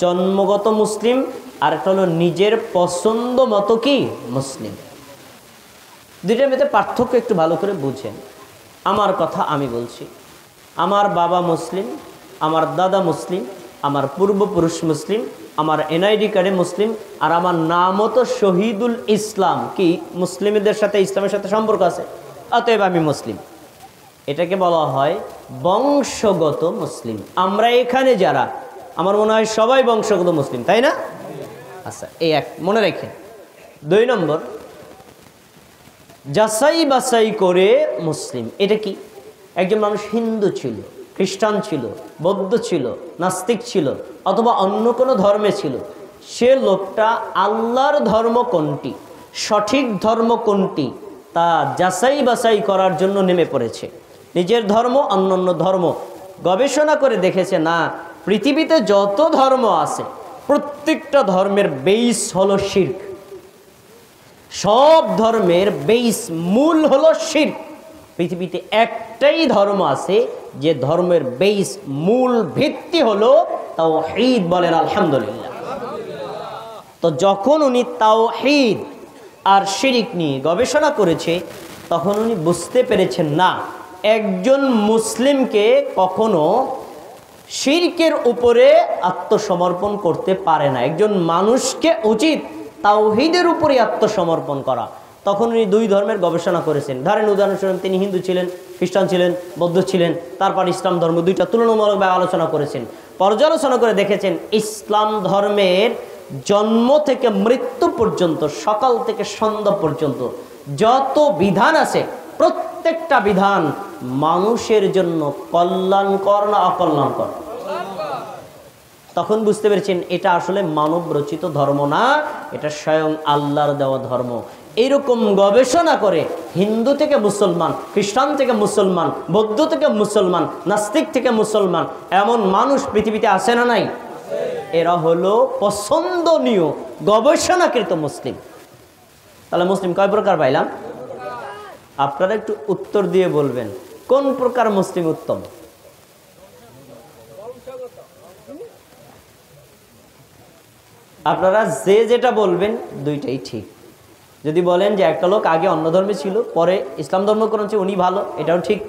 জন্মগত মুসলিম, আর একটা হলো নিজের পছন্দ মতো কি মুসলিম। দুইটার মধ্যে পার্থক্য একটু ভালো করে বুঝেন। আমার কথা আমি বলছি, আমার বাবা মুসলিম, আমার দাদা মুসলিম, আমার পূর্বপুরুষ মুসলিম, আমার এনআইডি কার্ডে মুসলিম, আর আমার নামও তো শহীদুল ইসলাম, কি মুসলিমদের সাথে ইসলামের সাথে সম্পর্ক আছে, অতএব আমি মুসলিম। এটাকে বলা হয় বংশগত মুসলিম। আমরা এখানে যারা, আমার মনে হয় সবাই বংশগত মুসলিম, তাই না? আচ্ছা, এই এক মনে রাখেন। 2 নম্বর, যাচাই বাছাই করে মুসলিম। এটা কি? একজন মানুষ হিন্দু ছিল, খ্রিস্টান ছিল, বৌদ্ধ ছিল, নাস্তিক ছিল, অথবা অন্য কোনো ধর্মে ছিল, সে লোকটা আল্লাহর ধর্ম কোনটি, সঠিক ধর্ম কোনটি, তা যাচাই বাছাই করার জন্য নেমে পড়েছে। নিজের ধর্ম, অন্যান্য ধর্ম গবেষণা করে দেখেছে, না, পৃথিবীতে যত ধর্ম আছে প্রত্যেকটা ধর্মের বেইস হলো শিরক। সব ধর্মের বেইস, মূল হলো শিরক। পৃথিবীতে একটাই ধর্ম আছে যে ধর্মের বেইস, মূল ভিত্তি হলো তাওহীদ। বলেন আলহামদুলিল্লাহ। তো যখন উনি তাওহীদ আর শিরক নিয়ে গবেষণা করেছে, তখন উনি বুঝতে পেরেছেন, না, একজন মুসলিমকে কখনো শিরকের উপরে আত্মসমর্পণ করতে পারে না। একজন মানুষকে উচিত তাওহীদের উপরে আত্মসমর্পণ করা। তখন উনি 2 ধর্মের গবেষণা করেছেন। ধরেন উদাহরণস্বরূপ, তিনি হিন্দু ছিলেন, খ্রিস্টান ছিলেন, বৌদ্ধ ছিলেন, তারপর ইসলাম ধর্ম, 2টা তুলনামূলকভাবে আলোচনা করেছেন। পর্যালোচনা করে দেখেছেন ইসলাম ধর্মের জন্ম থেকে মৃত্যু পর্যন্ত, সকাল থেকে সন্ধ্যা পর্যন্ত যত বিধান আছে, প্রত্যেকটা বিধান মানুষের জন্য কল্যাণকর না অকল্যাণকর। তখন বুঝতে পেরেছেন এটা আসলে মানব রচিত ধর্ম না, এটা স্বয়ং আল্লাহর দেওয়া ধর্ম। এরকম গবেষণা করে হিন্দু থেকে মুসলমান, খ্রিস্টান থেকে মুসলমান, বৌদ্ধ থেকে মুসলমান, নাস্তিক থেকে মুসলমান, এমন মানুষ পৃথিবীতে আছে না নাই? এরা হলো পছন্দনীয় গবেষণাকৃত মুসলিম। তাহলে মুসলিম কয় প্রকার পাইলাম? আপনারা একটু উত্তর দিয়ে বলবেন কোন প্রকার মুসলিম উত্তম। আপনারা যে যেটা বলবেন দুইটাই ঠিক। যদি বলেন যে একটা লোক আগে অন্য ধর্মে ছিল, পরে ইসলাম ধর্ম করেছে, উনি ভালো, এটাও ঠিক।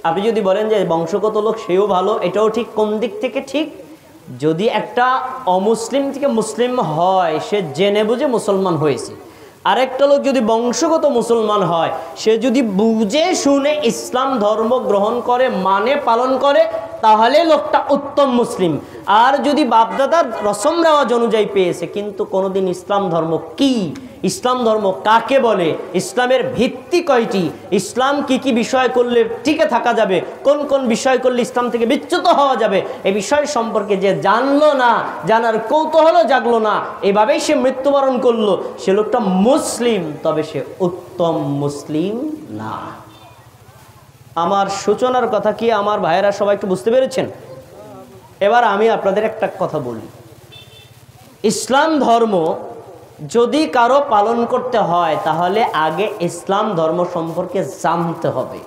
আপনি যদি বলেন যে বংশগত লোক, সেও ভালো, এটাও ঠিক। কোন দিক থেকে ঠিক? যদি একটা অমুসলিম থেকে মুসলিম হয়, সে জেনে বুঝে মুসলমান হয়েছে। আরেকটা লোক যদি বংশগত মুসলমান হয়, সে যদি বুঝে শুনে ইসলাম ধর্ম গ্রহণ করে, মানে পালন করে, তাহলে লোকটা উত্তম মুসলিম। আর যদি বাপদাদার রসম রেওয়াজ অনুযায়ী পেয়েছে, কিন্তু কোনোদিন ইসলাম ধর্ম কি, ইসলাম ধর্ম কাকে বলে, ইসলামের ভিত্তি কয়টি, ইসলাম কি কি বিষয় করলে টিকে থাকা যাবে, কোন কোন বিষয় করলে ইসলাম থেকে বিচ্যুত হওয়া যাবে, এই বিষয় সম্পর্কে যে জানলো না, জানার কৌতূহল জাগলো না, এভাবেই সে মৃত্যুবরণ করলো, সে লোকটা মুসলিম, তবে সে উত্তম মুসলিম না। আমার সূচনার কথা কি আমার ভাইয়েরা সবাই একটু বুঝতে পেরেছেন? এবার আমি আপনাদের একটা কথা বলি। ইসলাম ধর্ম যদি কারো পালন করতে হয়, তাহলে আগে ইসলাম ধর্ম সম্পর্কে জানতে হবে,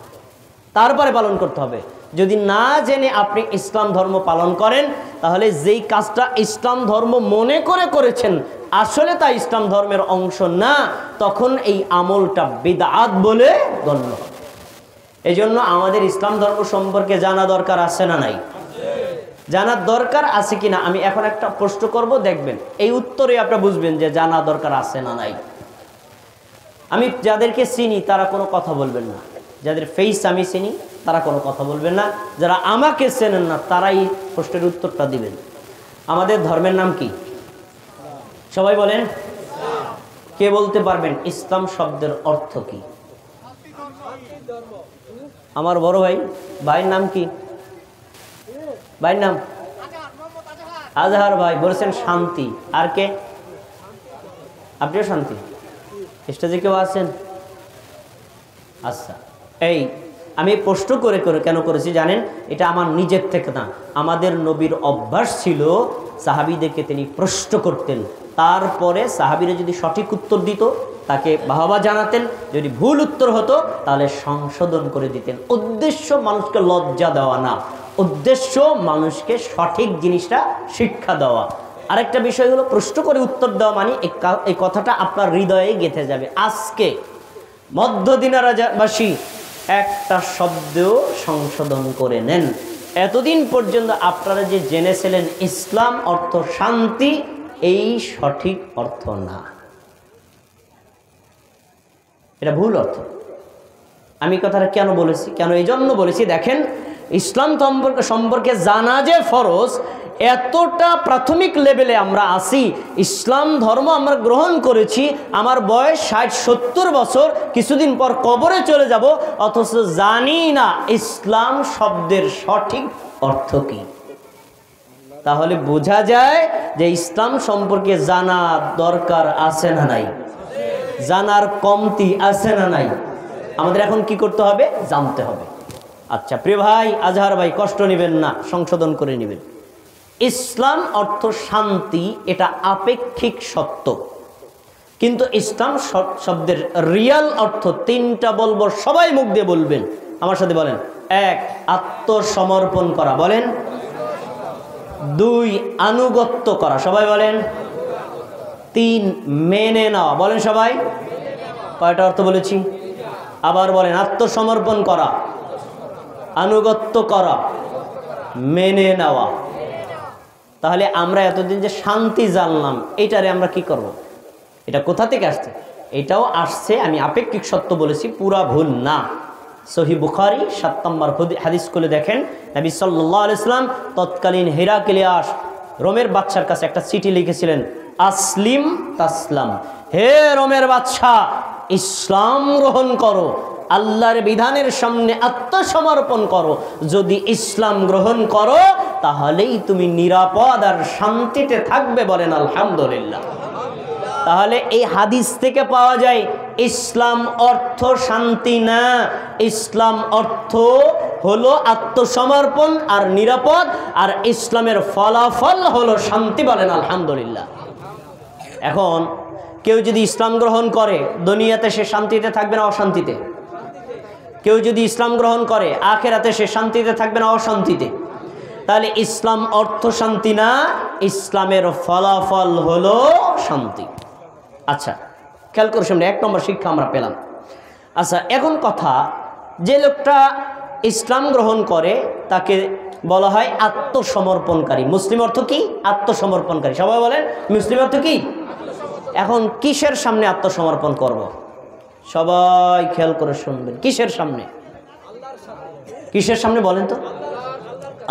তারপরে পালন করতে হবে। যদি না জেনে আপনি ইসলাম ধর্ম পালন করেন, তাহলে যেই কাজটা ইসলাম ধর্ম মনে করে করেছেন, আসলে তা ইসলাম ধর্মের অংশ না, তখন এই আমলটা বিদআত বলে গণ্য হবে। এই জন্য আমাদের ইসলাম ধর্ম সম্পর্কে জানা দরকার আছে না নাই? জানার দরকার আছে কিনা আমি এখন একটা প্রশ্ন করব, দেখবেন এই উত্তরে আপনারা বুঝবেন যে জানা দরকার আছে না নাই। আমি যাদেরকে চিনি তারা কোনো কথা বলবেন না, যাদের ফেস আমি চিনি তারা কোনো কথা বলবেন না, যারা আমাকে চেনেন না তারাই প্রশ্নের উত্তরটা দিবেন। আমাদের ধর্মের নাম কি? সবাই বলেন। কে বলতে পারবেন ইসলাম শব্দের অর্থ কি? আমার বড় ভাই, ভাইয়ের নাম কি? ভাইয়ের নাম আজহার ভাই, বলেছেন শান্তি। আর কে? আপনিও শান্তি। স্টেজে কেউ আছেন? আচ্ছা, এই আমি প্রশ্ন করে করে কেন করেছি জানেন? এটা আমার নিজের থেকে না, আমাদের নবীর অভ্যাস ছিল সাহাবীদেরকে তিনি প্রশ্ন করতেন, তারপরে সাহাবীরা যদি সঠিক উত্তর দিত তাকে বাহবা জানাতেন, যদি ভুল উত্তর হতো তাহলে সংশোধন করে দিতেন। উদ্দেশ্য মানুষকে লজ্জা দেওয়া না, উদ্দেশ্য মানুষকে সঠিক জিনিসটা শিক্ষা দেওয়া। আরেকটা বিষয় হলো প্রশ্ন করে উত্তর দেওয়া মানে এই কথাটা আপনার হৃদয়ে গেঁথে যাবে। আজকে মধ্য দিনারাবাসী একটা শব্দেও সংশোধন করে নেন। এতদিন পর্যন্ত আপনারা যে জেনেছিলেন ইসলাম অর্থ শান্তি, এই সঠিক অর্থ না, এটা ভুল অর্থ। আমি কথাটা কেন বলেছি, কেন এই জন্য বলেছি, দেখেন ইসলাম সম্পর্কে জানা যে ফরজ, এতটা প্রাথমিক লেভেলে আমরা আসি। ইসলাম ধর্ম আমরা গ্রহণ করেছি, আমার বয়স 60-70 বছর, কিছুদিন পর কবরে চলে যাব, অথচ জানি না ইসলাম শব্দের সঠিক অর্থ কি। তাহলে বোঝা যায় যে ইসলাম সম্পর্কে জানা দরকার আছে না নাই, জানার কমতি আছে না নাই। আমাদের এখন কি করতে হবে, জানতে হবে। আচ্ছা প্রিয় ভাই, আজহার ভাই, কষ্ট নেবেন না, সংশোধন করে নেবেন। ইসলাম অর্থ শান্তি, এটা আপেক্ষিক সত্য, কিন্তু ইসলাম শব্দের রিয়াল অর্থ তিনটা বলবো, সবাই মুখ দিয়ে বলবেন, আমার সাথে বলেন। 1, আত্মসমর্পণ করা, বলেন। 2, আনুগত্য করা, সবাই বলেন। 3, মেনে নেওয়া, বলেন সবাই। কয়টা অর্থ বলেছি? আবার বলেন। আত্মসমর্পণ করা, আনুগত্য করা, মেনে নেওয়া। তাহলে আমরা এতদিন যে শান্তি জানলাম, এটারে আমরা কি করব? এটা কোথা থেকে আসছে? এটাও আসছে, আমি আপেক্ষিক সত্য বলেছি, পুরা ভুল না। সহিহ বুখারী 7 নম্বর হাদিস খুলে দেখেন, নবী সাল্লাল্লাহু আলাইহি ওয়াসাল্লাম তৎকালীন হেরাক্লিয়াস রোমের বাদশার কাছে একটা চিঠি লিখেছিলেন, আসলিম তাসলাম, হে রোমের বাদশা, ইসলাম গ্রহণ করো, আল্লাহর বিধানের সামনে আত্মসমর্পণ করো। যদি ইসলাম গ্রহণ করো তাহলেই তুমি নিরাপদ আর শান্তিতে থাকবে, বলেন আলহামদুলিল্লাহ। তাহলে এই হাদিস থেকে পাওয়া যায় ইসলাম অর্থ শান্তি না, ইসলাম অর্থ হলো আত্মসমর্পণ আর নিরাপদ, আর ইসলামের ফলাফল হলো শান্তি, বলেন আলহামদুলিল্লাহ। এখন কেউ যদি ইসলাম গ্রহণ করে, দুনিয়াতে সে শান্তিতে থাকবে না অশান্তিতে? কেউ যদি ইসলাম গ্রহণ করে, আখেরাতে সে শান্তিতে থাকবে না অশান্তিতে? তাহলে ইসলাম অর্থ শান্তি না, ইসলামের ফলাফল হলো শান্তি। আচ্ছা খেয়াল করে শুনলে 1 নম্বর শিক্ষা আমরা পেলাম। আচ্ছা এখন কথা, যে লোকটা ইসলাম গ্রহণ করে তাকে বলা হয় আত্মসমর্পণকারী। মুসলিম অর্থ কি? আত্মসমর্পণকারী, সবাই বলেন। মুসলিম অর্থ কি? এখন কিসের সামনে আত্মসমর্পণ করব? সবাই খেয়াল করে শুনবেন। কিসের সামনে? কিসের সামনে বলেন তো?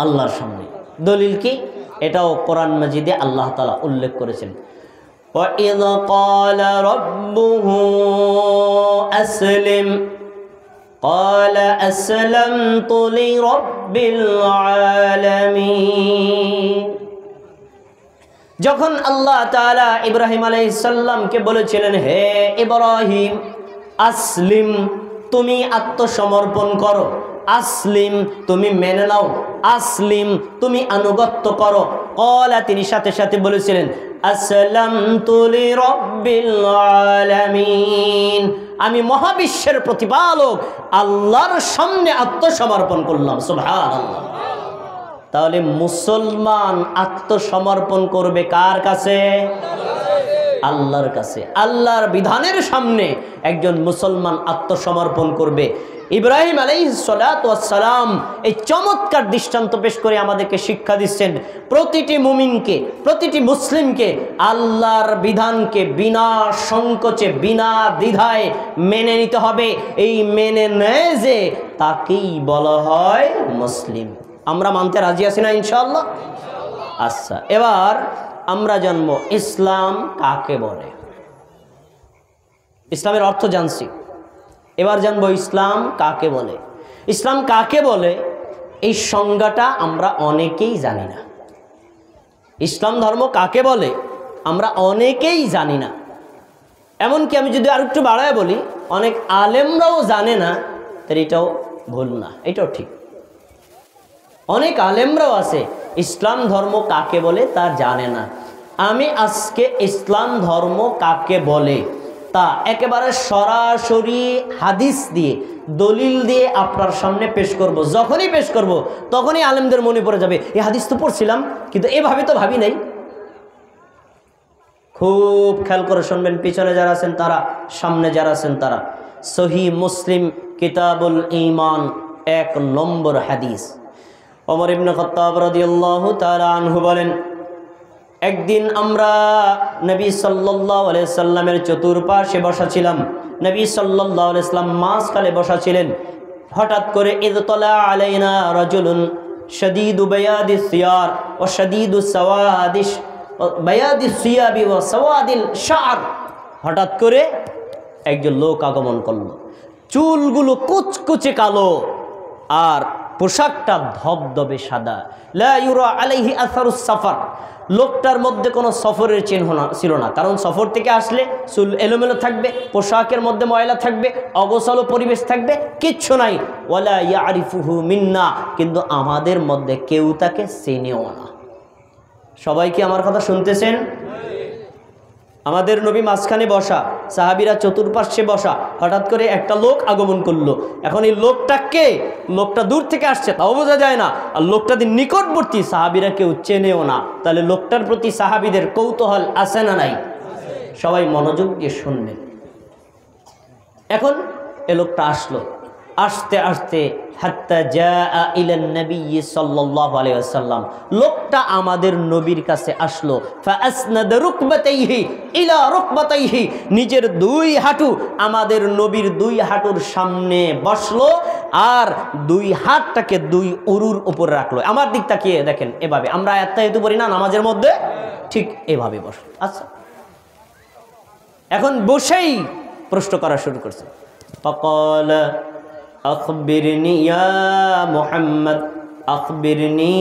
আল্লাহর সামনে। দলিল কি? এটাও কোরআন মাজিদে আল্লাহ তাআলা উল্লেখ করেছেন, وَإِذْ قَالَ رَبُّهُ أَسْلِمْ قَالَ أَسْلَمْتُ لِرَبِّ الْعَالَمِينَ। যখন আল্লাহ তাআলা ইব্রাহিম আলাইহিস সালামকে বলেছিলেন, হে ইব্রাহিম আসলিম, তুমি আত্মসমর্পণ করো, আসলিম তুমি মেনে নাও, আসলিম তুমি আনুগত্য করো। ক্বালা তিনি সাথে সাথে বলেছিলেন, আসলামতু লিরাব্বিল আলামিন, আমি মহাবিশ্বের প্রতিপালক আল্লাহর সামনে আত্মসমর্পণ করলাম। সুবহানাল্লাহ। তাহলে মুসলমান আত্মসমর্পণ করবে কার কাছে? আল্লাহর কাছে। আল্লাহর বিধানের সামনে একজন মুসলমান আত্মসমর্পণ করবে। ইব্রাহিম আলাইহিস সালাতু ওয়াস সালাম এই চমৎকার দৃষ্টান্ত পেশ করে আমাদেরকে শিক্ষা দিচ্ছেন, প্রতিটি মুমিনকে, প্রতিটি মুসলিমকে আল্লাহর বিধানকে বিনা সংকোচে, বিনা দ্বিধায় মেনে নিতে হবে। এই মেনে নেয় যে তাকেই বলা হয় মুসলিম। আমরা মানতে রাজি আছি না ইনশাআল্লাহ? আচ্ছা এবার আমরা জানবো ইসলাম কাকে বলে। ইসলামের অর্থ জানছি, এবার জানবো ইসলাম কাকে বলে। ইসলাম কাকে বলে এই সংজ্ঞাটা আমরা অনেকেই জানি না। ইসলাম ধর্ম কাকে বলে আমরা অনেকেই জানি না। এমনকি আমি যদি আর একটু বাড়ায় বলি, অনেক আলেমরাও জানে না, তার এটাও ভুল না, এটাও ঠিক। অনেক আলেমরাও আছে ইসলাম ধর্ম কাকে বলে তা জানে না। আমি আজকে ইসলাম ধর্ম কাকে বলে তা একেবারে সরাসরি হাদিস দিয়ে, দলিল দিয়ে আপনার সামনে পেশ করব। যখনই পেশ করব তখনই আলেমদের মনে পড়ে যাবে, এই হাদিস তো পড়ছিলাম কিন্তু এভাবে তো ভাবি নাই। খুব খেয়াল করে শুনবেন, পিছনে যারা আছেন তারা, সামনে যারা আছেন তারা। সহিহ মুসলিম কিতাবুল ঈমান 1 নম্বর হাদিস। ওমর ইবনে খাত্তাব রাদিয়াল্লাহু তাআলা আনহু বলেন, একদিন আমরা নবী সাল্লাল্লাহু আলাইহি সাল্লামের চতুর্পাশে বসা ছিলাম। নবী সাল্লাল্লাহু আলাইহি সাল্লাম মাঝখানে বসা ছিলেন। হঠাৎ করে ইযতলা আলাইনা রাজুলুন শাদীদু বায়াদিস সিয়ার ওয়া শাদীদু সাওয়াদিস বায়াদিস সিয়াবি ওয়া সাওয়াদিল শা'r। হঠাৎ করে একজন লোক আগমন করলো, চুলগুলো কুচকুচে কালো আর পোশাকটা ধবধবে সাদা। লা ইউরা আলাইহি আসারুস সাফার। লোকটার মধ্যে কোনো সফরের চিহ্ন ছিল না, কারণ সফর থেকে আসলে চুল এলোমেলো থাকবে, পোশাকের মধ্যে ময়লা থাকবে, অগোছালো পরিবেশ থাকবে, কিচ্ছু নাই। ওয়ালা ইয়ারিফুহু মিন্না, কিন্তু আমাদের মধ্যে কেউ তাকে চেনেও না। সবাই কি আমার কথা শুনতেছেন? আমাদের নবী মাঝখানে বসা, সাহাবীরা চতুর্পার্শ্বে বসা, হঠাৎ করে একটা লোক আগমন করলো। এখন এই লোকটা কে? লোকটা দূর থেকে আসছে তাও বোঝা যায় না, আর লোকটাদের নিকটবর্তী, সাহাবীরা কেউ চেনেও না। তাহলে লোকটার প্রতি সাহাবীদের কৌতূহল আছে না নাই? সবাই মনোযোগ দিয়ে শুনবেন। এখন এ লোকটা আসলো, আস্তে আস্তে হাত্তা জাআ ইলান নবী সাল্লাল্লাহু আলাইহি ওয়াসাল্লাম। লোকটা আমাদের নবীর কাছে আসলো। ফাআসনাদা রুকবাতাইহি ইলা রুকবাতাইহি, নিজের 2 হাঁটু আমাদের নবীর 2 হাঁটুর সামনে বসলো আর 2 হাতটাকে 2 উরুর উপর রাখলো। আমার দিক তাকিয়ে দেখেন, এভাবে আমরা আত্তাহিয়াতু পড়ি না নামাজের মধ্যে, ঠিক এভাবে বসলো। আচ্ছা, এখন বসেই প্রশ্ন করা শুরু করছে। ফাকাল আখবিরনি ইয়া মুহাম্মদ আখবিরনি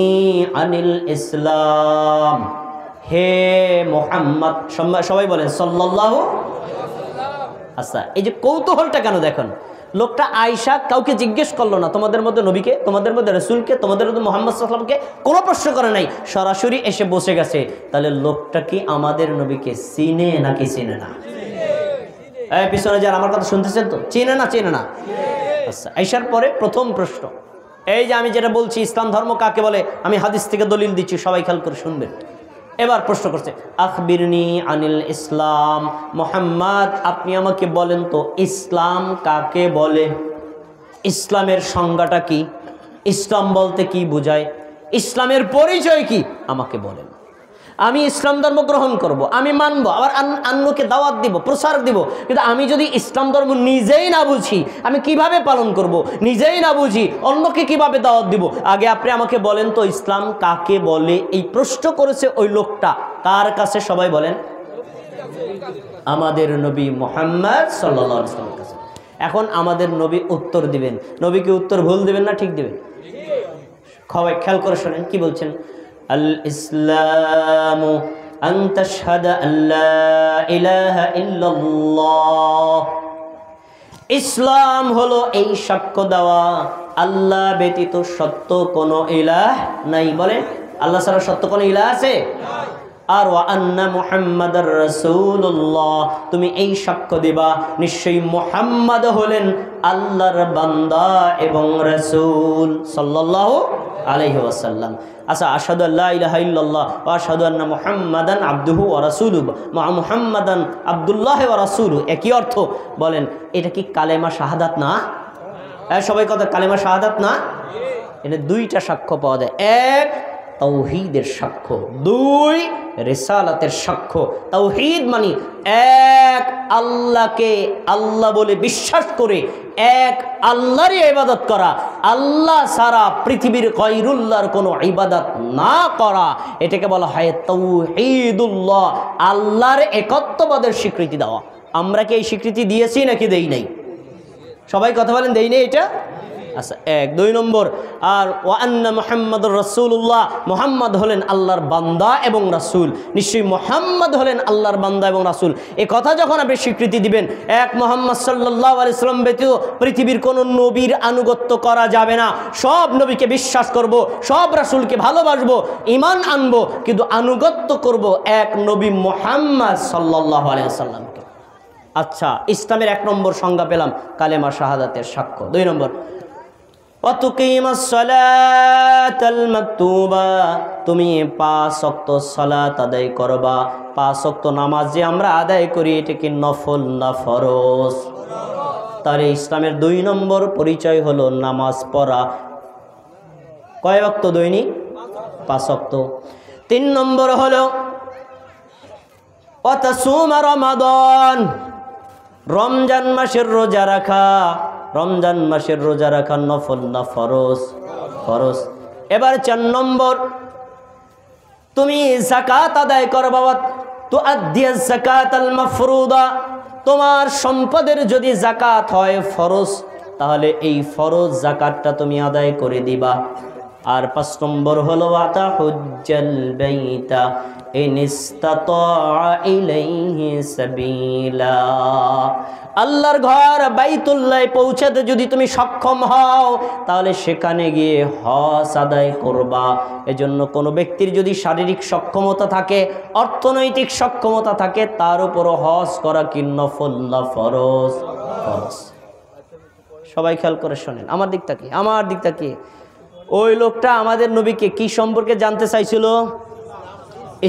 আনিল ইসলাম। হে মুহাম্মদ, সবাই বলেন সাল্লাল্লাহু। আচ্ছা, এই যে কৌতূহলটা কেন দেখেন, লোকটা আয়েশা কাউকে জিজ্ঞেস করলো না, তোমাদের মধ্যে নবীকে, তোমাদের মধ্যে রাসূলকে, তোমাদের মধ্যে মুহাম্মদ সাল্লাল্লাহু আলাইহি ওয়াসাল্লামকে, কোনো প্রশ্ন করে নাই, সরাসরি এসে বসে গেছে। তাহলে লোকটা কি আমাদের নবীকে চিনে নাকি চিনে না? এই পিছনে যারা আমার কথা শুনতেছেন তো, চেনে না চেনে না? আচ্ছা, আয়েশার পরে প্রথম প্রশ্ন, এই যে আমি যেটা বলছি ইসলাম ধর্ম কাকে বলে, আমি হাদিস থেকে দলিল দিচ্ছি, সবাই খেয়াল করে শুনবেন। এবার প্রশ্ন করছে, আখবিরনি আনিল ইসলাম। মুহাম্মদ, আপনি আমাকে বলেন তো ইসলাম কাকে বলে? ইসলামের সংজ্ঞাটা কি? ইসলাম বলতে কি বোঝায়? ইসলামের পরিচয় কি? আমাকে বলেন। আমি ইসলাম ধর্ম গ্রহণ করব, আমি মানব, আবার অন্যকে দাওয়াত দিব, প্রসার দিব, কিন্তু আমি যদি ইসলাম ধর্ম নিজেই না বুঝি, আমি কিভাবে পালন করব? নিজেই না বুঝি, অন্যকে কিভাবে দাওয়াত দিব? আগে আপনি আমাকে বলেন তো ইসলাম কাকে বলে? এই প্রশ্ন করেছে ওই লোকটা কার কাছে? সবাই বলেন, আমাদের নবী মুহাম্মদ সাল্লাল্লাহু আলাইহি ওয়াসাল্লামের কাছে। এখন আমাদের নবী উত্তর দিবেন, নবীকে উত্তর ভুল দিবেন না ঠিক দিবেন? সবাই খেয়াল করে শোনেন কি বলছেন। আল ইসলামু আন তাশহাদা আল্লা ইলাহা ইল্লাল্লাহ। ইসলাম হলো এই সাক্ষ্য দেওয়া আল্লাহ ব্যতীত সত্য কোনো ইলাহ নাই। বলেন, আল্লাহ ছাড়া সত্য কোনো ইলাহ আছে? আর ওয়া আন্না মুহাম্মাদার রাসূলুল্লাহ, তুমি এই সাক্ষ্য দিবা নিশ্চয়ই মুহাম্মদ হলেন আল্লাহর বান্দা এবং রাসূল সাল্লাল্লাহু আলাইহি ওয়াসাল্লাম। আচ্ছা, আশহাদু আল্লা ইলাহা ইল্লাল্লাহ ওয়া আশহাদু আন্না মুহাম্মাদান আবদুহু ওয়া রাসূলুহু, মুহাম্মাদান আব্দুল্লাহ ওয়া রাসূলুহু একই অর্থ। বলেন, এটা কি কালেমা শাহাদাত না? সবাই কথা, কালেমা শাহাদাত না? এটা 2টা সাক্ষ্য পাওয়া যায়। 1 তাওহীদের সাক্ষ্য, 2 রিসালাতের সাক্ষ্য। তাওহীদ মানে এক আল্লাহকে আল্লাহ বলে বিশ্বাস করে এক আল্লাহরই ইবাদত করা, আল্লাহ ছাড়া পৃথিবীর গায়রুল্লাহর কোনো ইবাদত না করা, এটাকে বলা হয় তাওহীদুল্লাহ, আল্লাহর একত্ববাদের স্বীকৃতি দেওয়া। আমরা কি এই স্বীকৃতি দিয়েছি নাকি দেই নাই? সবাই কথা বলেন, দেই নাই এটা? আচ্ছা, 1। 2 নম্বর, আর ওয়া আন্না মুহাম্মাদুর রাসূলুল্লাহ, মুহাম্মদ হলেন আল্লাহর বান্দা এবং রাসূল। নিশ্চয়ই মুহাম্মদ হলেন আল্লাহর বান্দা এবং রাসূল। এই কথা যখন আপনি স্বীকৃতি দিবেন, এক মুহাম্মদ সাল্লাল্লাহু আলাইহি সাল্লাম ব্যতীত পৃথিবীর কোনো নবীর আনুগত্য করা যাবে না। সব নবীকে বিশ্বাস করব, সব রাসূলকে ভালোবাসবো, ঈমান আনবো, কিন্তু আনুগত্য করব এক নবী মুহাম্মদ সাল্লাল্লাহু আলাইহি সাল্লামকে। আচ্ছা, ইসলামের 1 নম্বর সংজ্ঞা পেলাম, কালেমা শাহাদাতের সাক্ষ্য। 2 নম্বর, ওয়াতুকিমাস সালাতাল মাকতুবা, তুমি 5 ওয়াক্ত সালাত আদায় করবা। 5 ওয়াক্ত নামাজ যে আমরা আদায় করি এটা কি নফল না ফরজ? তাহলে ইসলামের 2 নম্বর পরিচয় হলো নামাজ পড়া। কয় ওয়াক্ত দৈনিক? 5 ওয়াক্ত। 3 নম্বর হলো ওয়াতাসুমা রমাদান, রমজান মাসের রোজা রাখা। রমজান মাসের রোজা রাখা নফল না ফরজ? ফরজ। এবার 4 নম্বর, তুমি যাকাত আদায় করো বাবা। তুআদ্দিয়াজ যাকাতাল মাফরুদা, তোমার সম্পদের যদি যাকাত হয় ফরজ, তাহলে এই ফরজ যাকাতটা তুমি আদায় করে দিবা। আর 5 নম্বর হলো ওয়াতা হুজ্জাল বাইতা ইনিস্তাতা ইলাইহি সাবিলা, আল্লাহর ঘর বাইতুল্লাহ পৌঁছাতে যদি তুমি সক্ষম হও তাহলে সেখানে গিয়ে হজ আদায় করবা। এজন্য কোনো ব্যক্তির যদি শারীরিক সক্ষমতা থাকে, অর্থনৈতিক সক্ষমতা থাকে, তার উপরও হজ করা কি নফল না ফরজ? ফরজ। সবাই খেয়াল করে শোনেন, আমার দিকটা কি, আমার দিকটা কি। ওই লোকটা আমাদের নবীকে কি সম্পর্কে জানতে চাইছিল?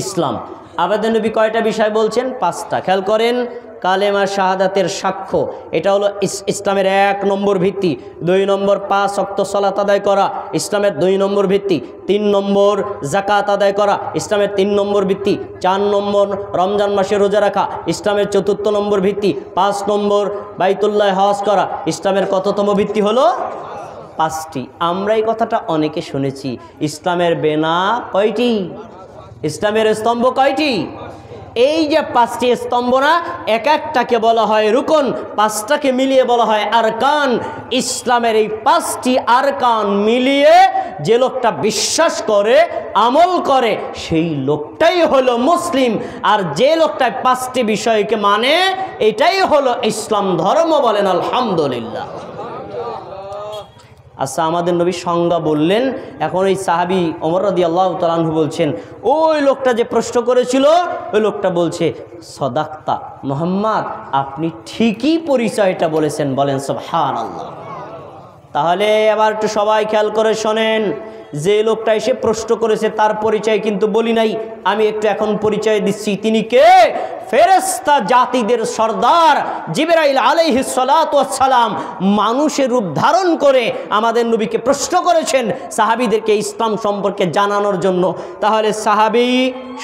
ইসলাম। আমাদের নবী কয়টা বিষয় বলছেন? 5টা। খেয়াল করেন, কালেমা শাহাদাতের সাক্ষ্য, এটা হলো ইসলামের 1 নম্বর ভিত্তি। 2 নম্বর 5 ওয়াক্ত সালাত আদায় করা, ইসলামের 2 নম্বর ভিত্তি। 3 নম্বর যাকাত আদায় করা, ইসলামের 3 নম্বর ভিত্তি। 4 নম্বর রমজান মাসে রোজা রাখা, ইসলামের 4র্থ নম্বর ভিত্তি। 5 নম্বর বাইতুল্লাহ হজ করা, ইসলামের কততম ভিত্তি হলো? 5টি। আমরা এই কথাটা অনেকে শুনেছি। ইসলামের বেনা কয়টি? ইসলামের স্তম্ভ কয়টি? এই যে 5টি স্তম্ভ না, এক একটাকে বলা হয় রুকন, 5টাকে মিলিয়ে বলা হয় আরকান। ইসলামের এই 5টি আরকান মিলিয়ে যে লোকটা বিশ্বাস করে, আমল করে, সেই লোকটাই হলো মুসলিম। আর যে লোকটা 5টি বিষয়কে মানে, এটাই হলো ইসলাম ধর্ম। বলেন আলহামদুলিল্লাহ। আচ্ছা, আমাদের নবী সংজ্ঞা বললেন। এখন এই সাহাবী ওমর রাদিয়াল্লাহু তাআলা আনহু বলছেন, ওই লোকটা যে প্রশ্ন করেছিল, ওই লোকটা বলছে, সদাক্তা মুহাম্মদ, আপনি ঠিকই পরিচয়টা বলেছেন। বলেন সুবহানাল্লাহ। তাহলে এবার একটু সবাই খেয়াল করে শোনেন, যে লোকটা এসে প্রশ্ন করেছে তার পরিচয় কিন্তু বলি নাই, আমি একটু এখন পরিচয় দিচ্ছি। তিনি কে? ফেরেশতা জাতিদের সর্দার জিবরাইল আলাইহিস সালাতু ওয়াস সালাম মানুষের রূপ ধারণ করে আমাদের নবীকে প্রশ্ন করেছেন সাহাবীদেরকে ইসলাম সম্পর্কে জানানোর জন্য। তাহলে সাহাবী,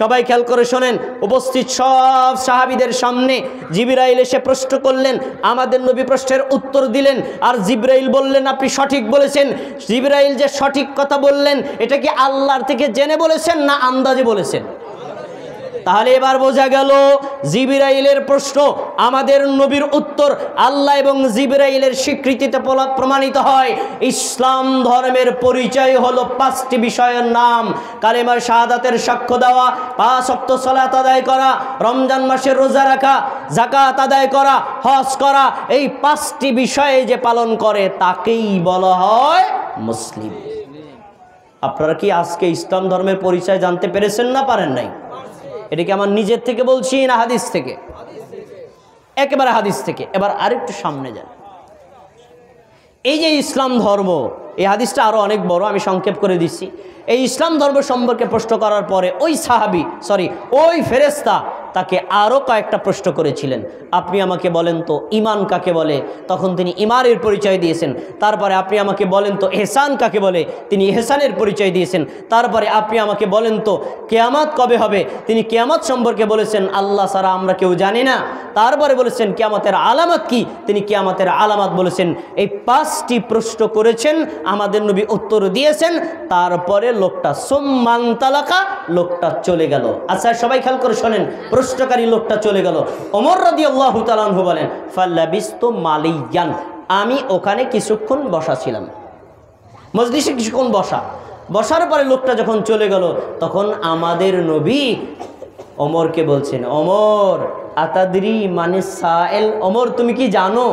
সবাই খেয়াল করে শোনেন, উপস্থিত সব সাহাবীদের সামনে জিবরাইল এসে প্রশ্ন করলেন, আমাদের নবী প্রশ্নের উত্তর দিলেন। আর জিবরাইল বললেন, আপনি সঠিক বলেছেন। জিবরাইল যে সঠিক কথা বললেন, এটা কি আল্লাহর থেকে জেনে বলেছেন না আন্দাজে বলেছেন? তাহলে এবার বোঝা গেল জিবরাইলের প্রশ্ন, আমাদের নবীর উত্তর। আল্লাহ এবং জিবরাইলের স্বীকৃতিতে প্রমাণিত হয় ইসলাম ধর্মের পরিচয় হলো 5টি বিষয়ের নাম। কালেমা শাহাদাতের সাক্ষ্য দেওয়া, 5 ওয়াক্ত সালাত আদায় করা, রমজান মাসের রোজা রাখা, যাকাত আদায় করা, হজ করা। এই 5টি বিষয়ে যে পালন করে তাকেই বলা হয় মুসলিম। আপনারা কি আজকে ইসলাম ধর্মের পরিচয় জানতে পেরেছেন না পারেন নাই? এটা কি আমার নিজের থেকে বলছি না হাদিস থেকে? একেবারে হাদিস থেকে। এবার আরেকটু সামনে যান। এই যে ইসলাম ধর্ম, এই হাদিসটা আরো অনেক বড়, আমি সংক্ষেপ করে দিচ্ছি। এই ইসলাম ধর্ম সম্পর্কে প্রশ্ন করার পরে ওই ফেরেশতা তাকে আরও কয়েকটা প্রশ্ন করেছিলেন, আপনি আমাকে বলেন তো ঈমান কাকে বলে? তখন তিনি ঈমানের পরিচয় দিয়েছেন। তারপরে আপনি আমাকে বলেন তো ইহসান কাকে বলে? তিনি ইহসানের পরিচয় দিয়েছেন। তারপরে আপনি আমাকে বলেন তো কিয়ামত কবে হবে? তিনি কিয়ামত সম্পর্কে বলেছেন আল্লাহ ছাড়া আমরা কেউ জানি না। তারপরে বলেছেন কিয়ামতের আলামত কি? তিনি কিয়ামতের আলামত বলেছেন। এই 5টি প্রশ্ন করেছেন, আমাদের নবী উত্তর দিয়েছেন। তারপরে লোকটা সুম্মান তালাকা, লোকটা চলে গেল। আচ্ছা সবাই খেয়াল করে শোনেন, প্রশ্নকারী লোকটা চলে গেল। ওমর রাদিয়াল্লাহু তাআলা আনহু বলেন, ফাল্লাবিস্তু মালিয়ান, আমি ওখানে কিছুক্ষণ বসা ছিলাম, মজলিসে কিছুক্ষণ বসার পরে লোকটা যখন চলে গেল, তখন আমাদের নবী ওমরকে বলছেন, ওমর আতাদরি মানে সায়েল, ওমর তুমি কি জানো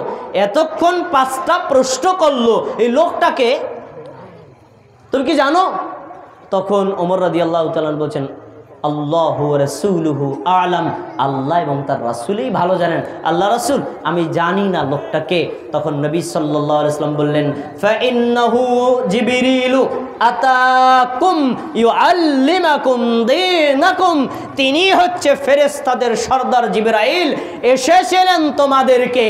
এতক্ষণ 5টা প্রশ্ন করলো এই লোকটাকে, তুমি কি জানো? তখন ওমর রাদিয়াল্লাহু তাআলা বলছেন, আল্লাহু ওয়া রাসূলুহু আ'লাম, আল্লাহ এবং তার রাসূলই ভালো জানেন। আল্লাহ রাসূল, আমি জানি না লোকটাকে। তখন নবী সাল্লাল্লাহু আলাইহি ওয়াসাল্লাম বললেন, ফাইন্নাহু জিবরিলু আতাকুম ইউআল্লিমাকুম দীনাকুম, তিনি হচ্ছে ফেরেশতাদের সর্দার জিবরাইল, এসেছিলেন তোমাদেরকে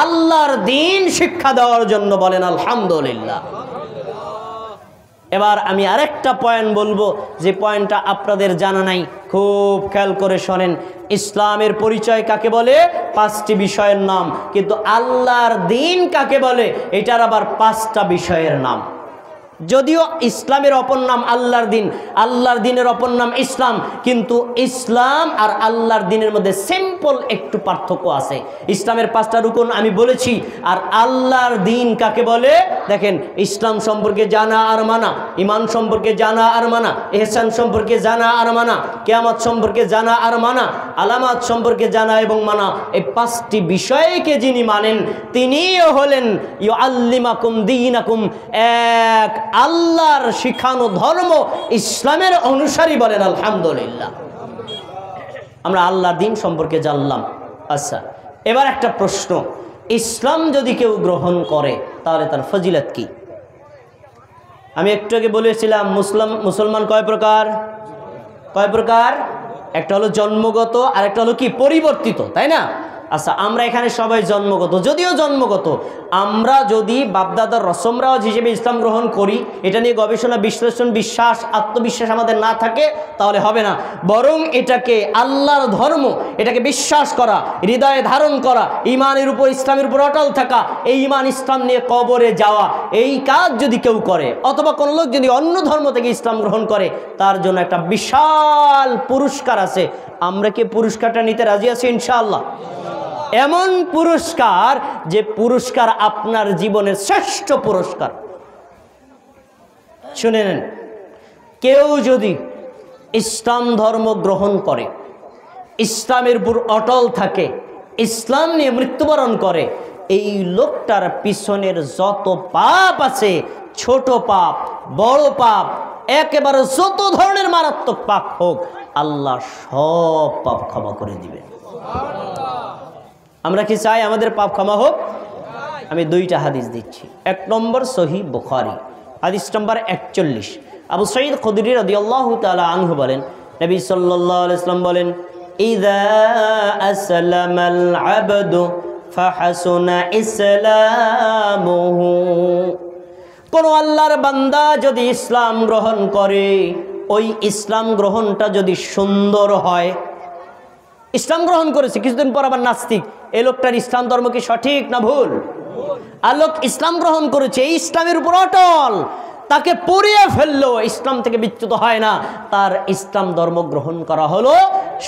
আল্লাহর দ্বীন শিক্ষা দেওয়ার জন্য। বলেন আলহামদুলিল্লাহ। এবার আমি আরেকটা পয়েন্ট বলবো, যে পয়েন্টটা আপনাদের জানা নাই, খুব খেয়াল করে শোনেন। ইসলামের পরিচয় কাকে বলে? 5টি বিষয়ের নাম। কিন্তু আল্লাহর দ্বীন কাকে বলে? এটার আবার 5টা বিষয়ের নাম। যদিও ইসলামের অপর নাম আল্লাহর দ্বীন, আল্লাহর দ্বীনের অপর নাম ইসলাম, কিন্তু ইসলাম আর আল্লাহর দ্বীনের মধ্যে সিম্পল একটু পার্থক্য আছে। ইসলামের 5টা রুকন আমি বলেছি, আর আল্লাহর দ্বীন কাকে বলে? দেখেন, ইসলাম সম্পর্কে জানা আর মানা, ঈমান সম্পর্কে জানা আর মানা, ইহসান সম্পর্কে জানা আর মানা, কিয়ামত সম্পর্কে জানা আর মানা, আলামাত সম্পর্কে জানা এবং মানা, এই 5টি বিষয়কে যিনি মানেন তিনিও হলেন ইউআল্লিমাকুম দীনাকুম, এক আল্লাহর শিখানো ধর্ম ইসলামের অনুসারী। বলেন আলহামদুলিল্লাহ। আমরা আল্লাহর দ্বীন সম্পর্কে জানলাম। আচ্ছা, এবার একটা প্রশ্ন, ইসলাম যদি কেউ গ্রহণ করে তাহলে তার ফজিলত কি? আমি একটু আগে বলেছিলাম মুসলমান কয় প্রকার? একটা হলো জন্মগত, আর একটা হলো কি? পরিবর্তিত, তাই না? আচ্ছা, আমরা এখানে সবাই জন্মগত। যদিও জন্মগত, আমরা যদি বাপদাদার রসম রেওয়াজ হিসেবে ইসলাম গ্রহণ করি, এটা নিয়ে গবেষণা, বিশ্লেষণ, বিশ্বাস, আত্মবিশ্বাস আমাদের না থাকে তাহলে হবে না। বরং এটাকে আল্লাহর ধর্ম, এটাকে বিশ্বাস করা, হৃদয়ে ধারণ করা, ঈমানের উপর, ইসলামের উপর অটল থাকা, এই ঈমান ইসলাম নিয়ে কবরে যাওয়া, এই কাজ যদি কেউ করে, অথবা কোনো লোক যদি অন্য ধর্ম থেকে ইসলাম গ্রহণ করে, তার জন্য একটা বিশাল পুরস্কার আছে। আমরা কি পুরস্কারটা নিতে রাজি আছি? ইনশাআল্লাহ। এমন পুরস্কার, যে পুরস্কার আপনার জীবনের শ্রেষ্ঠ পুরস্কার। শুনে নেন, কেউ যদি ইসলাম ধর্ম গ্রহণ করে, ইসলামের উপর অটল থাকে, ইসলাম নিয়ে মৃত্যুবরণ করে, এই লোকটার পিছনের যত পাপ আছে, ছোট পাপ, বড় পাপ, একেবারে যত ধরনের মারাত্মক পাপ হোক, আল্লাহ সব পাপ ক্ষমা করে দিবেন। আমরা কি চাই আমাদের পাপ ক্ষমা হোক? আমি 2টা হাদিস দিচ্ছি। 1 নম্বর সহিহ বুখারী, হাদিস নম্বর 41। আবু সাঈদ খুদরি রাদিয়াল্লাহু তাআলা আনহু বলেন, নবী সাল্লাল্লাহু আলাইহি ওয়াসাল্লাম বলেন, ইযা আসলামাল আবদু ফাহাসুনা ইসলামুহু, কোন আল্লাহর বান্দা যদি ইসলাম গ্রহণ করে, ওই ইসলাম গ্রহণটা যদি সুন্দর হয়, ইসলাম গ্রহণ করেছে, কিছুদিন পর আবার নাস্তিক, এই লোকটার ইসলাম ধর্ম কি সঠিক না ভুল? আর লোক ইসলাম গ্রহণ করেছে, এই ইসলামের উপর অটল, তাকে পুড়িয়ে ফেললো, ইসলাম থেকে বিচ্যুত হয় না, তার ইসলাম ধর্ম গ্রহণ করা হলো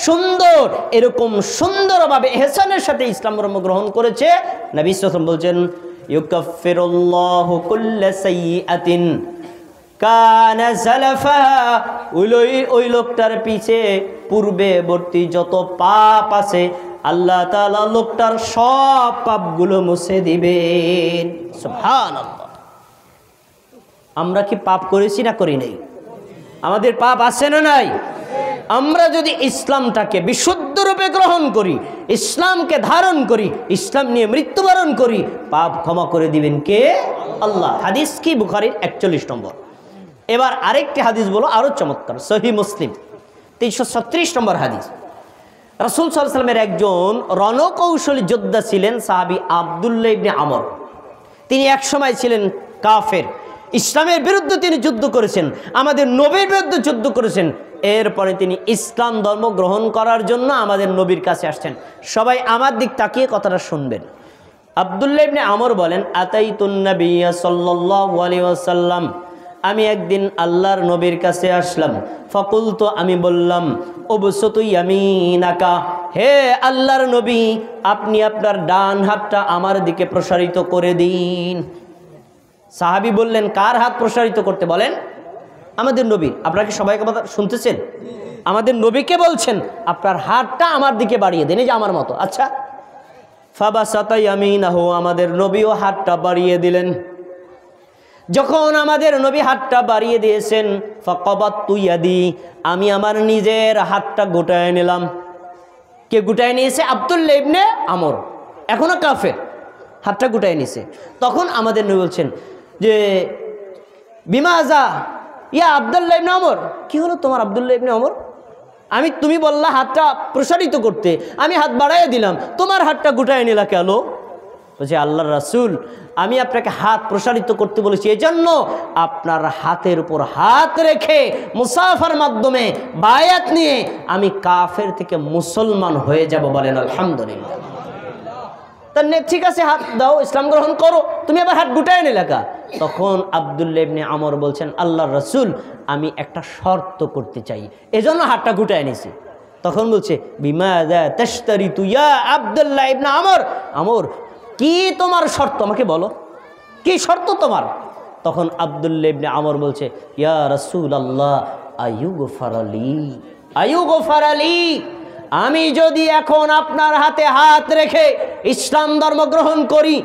সুন্দর। এরকম সুন্দরভাবে ইহসানের সাথে ইসলাম ধর্ম গ্রহণ করেছে, নবী সাল্লাল্লাহু আলাইহি ওয়াসাল্লাম বলছেন, ইউকাফিরুল্লাহু কুল্লা সাইয়্যাতিন কানা সালাফা, ওই লোকটার পিছে পূর্ববর্তী যত পাপ আছে, আল্লাহ তাআলা লোকটার সব পাপগুলো মুছে দিবেন। সুবহানাল্লাহ। আমরা কি পাপ করেছি না করি নাই? আমাদের পাপ আছে না নাই? আমরা যদি ইসলামটাকে বিশুদ্ধ রূপে গ্রহণ করি, ইসলামকে ধারণ করি, ইসলাম নিয়ে মৃত্যুবরণ করি, পাপ ক্ষমা করে দিবেন কে? আল্লাহ। হাদিস কি? বুখারীর 41 নম্বর। এবার আরেকটি হাদিস বলো, আরো চমৎকার, সহিহ মুসলিম 336 নম্বর হাদিস। রাসূল সাল্লাল্লাহু আলাইহি ওয়াসাল্লামের একজন রণকৌশলী যোদ্ধা ছিলেন সাহাবী আব্দুল্লাহ ইবনে আমর। তিনি একসময় ছিলেন কাফের, ইসলামের বিরুদ্ধে তিনি যুদ্ধ করেছেন, আমাদের নবীর বিরুদ্ধে যুদ্ধ করেছেন। এরপরে তিনি ইসলাম ধর্ম গ্রহণ করার জন্য আমাদের নবীর কাছে আসছেন। সবাই আমার দিক তাকিয়ে কথাটা শুনবেন। আব্দুল্লাহ ইবনে আমর বলেন, আতাইতুন নাবিয়্যা সাল্লাল্লাহু আলাইহি ওয়াসাল্লাম, আমি একদিন আল্লাহর নবীর কাছে আসলাম। ফাকুলতু, আমি বললাম, উবসুতু ইয়ামিনাকা, হে আল্লাহর নবী, আপনি আপনার ডান হাতটা আমার দিকে প্রসারিত করে দিন। সাহাবী বললেন, কার হাত প্রসারিত করতে বলেন? আমাদের নবী। আপনারা কি সবাই কথা শুনতেছেন? আমাদের নবীকে বলছেন, আপনার হাতটা আমার দিকে বাড়িয়ে দেন, এই যে আমার মতো। আচ্ছা, ফাবাসাতা ইয়ামিনাহু, আমাদের নবীও হাতটা বাড়িয়ে দিলেন। যখন আমাদের নবী হাতটা বাড়িয়ে দিয়েছেন, ফাকাবাতু ইয়াদি, আমি আমার নিজের হাতটা গোটায় নিলাম। কে গুটায় নিয়েছে? আব্দুল্লাহ ইবনে আমর, এখনো কাফের, হাতটা গুটায় নিয়েছে। তখন আমাদের নবী বলছেন যে বিমাজা ইয়া আব্দুল্লাহ ইবনে আমর, কি হলো তোমার আব্দুল্লাহ ইবনে আমর? তুমি বললা হাতটা প্রসারিত করতে, আমি হাত বাড়াইয়া দিলাম, তোমার হাতটা গুটায় নিলা কেন? বলছে আল্লাহর রাসূল, আমি আপনাকে হাত প্রসারিত করতে বলেছি, এজন্য আপনার হাতের উপর হাত রেখে মুসাফার মাধ্যমে বায়াত নিয়ে আমি কাফের থেকে মুসলমান হয়ে যাব। বলেন আলহামদুলিল্লাহ। ঠিক আছে, হাত দাও, ইসলাম গ্রহণ করো, তুমি আবার হাত গুটায় নিলে কা? তখন আব্দুল্লাহ ইবনে আমর বলছেন আল্লাহর রাসূল, আমি একটা শর্ত করতে চাই, এজন্য হাতটা গুটায় নিছি। তখন বলছে বিমাযা তাশতারিতু ইয়া আব্দুল্লাহ ইবনে আমর, আমর কি তোমার শর্ত, আমাকে বলো কি শর্ত তোমার? তখন আব্দুল্লাহ ইবনে আমর বলছে ইয়া রাসূলুল্লাহ আয়ুগফারালি, আয়ুগফারালি, আমি যদি এখন আপনার হাতে হাত রেখে ইসলাম ধর্ম গ্রহণ করি,